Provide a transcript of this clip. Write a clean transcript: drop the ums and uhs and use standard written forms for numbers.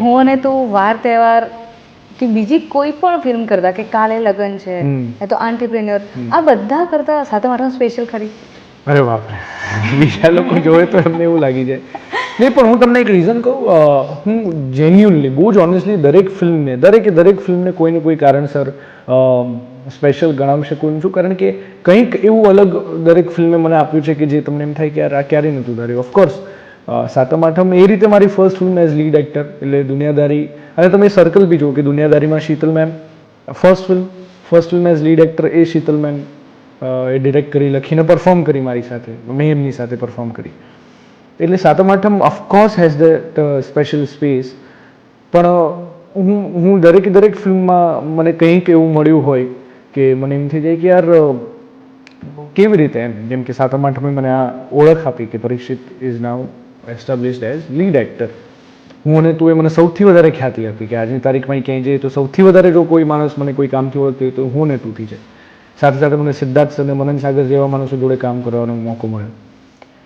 હું અને તું વાર તહેવાર કે બીજી કોઈ પણ ફિલ્મ કરતા કે કાલે લગન છે તો આંટીપ્રેન્યોર આ બધા કરતા સાતમ આઠમ સ્પેશિયલ ખરી? અરે બાપરે, બીજા લોકો જોવે તો એમને એવું લાગી જાય. નહીં, પણ હું તમને એક રીઝન કહું, હું જેન્યુઅનલી બહુ જ ઓનેસ્ટલી દરેક ફિલ્મને કોઈને કોઈ કારણસર સ્પેશિયલ ગણાવી શકું છું, કારણ કે કંઈક એવું અલગ દરેક ફિલ્મે મને આપ્યું છે કે જે તમને એમ થાય કે યાર આ ક્યારેય નહોતું ધાર્યું. ઓફકોર્સ સાતમ આઠમ એ રીતે મારી first film as lead actor, એટલે દુનિયાદારી. અને તમે સર્કલ બી જુઓ કે દુનિયાદારીમાં Sheetal ma'am first film as lead actor એ શીતલ મેમ એ ડિરેક્ટ કરી, લખીને પરફોર્મ કરી મારી સાથે, મેં એમની સાથે પરફોર્મ કરી. એટલે સાતમ આઠમ of course has that special space. પણ હું દરેક ફિલ્મમાં મને કંઈક એવું મળ્યું હોય કે મને એમ થઈ જાય કે યાર કેવી રીતે એમ, જેમ કે સાતમ આઠમે મને આ ઓળખ આપી કે Parikshit is now established as lead actor. હું અને તું એ મને સૌથી વધારે ખ્યાતિ આપી કે આજની તારીખમાં ક્યાંય જઈએ તો સૌથી વધારે જો કોઈ માણસ મને કોઈ કામથી ઓળખતો હોય તો હું ને તું થી છે. સાથે સાથે મને સિદ્ધાર્થ અને મનન સાગર જેવા માણસો જોડે કામ કરવાનો મોકો મળ્યો.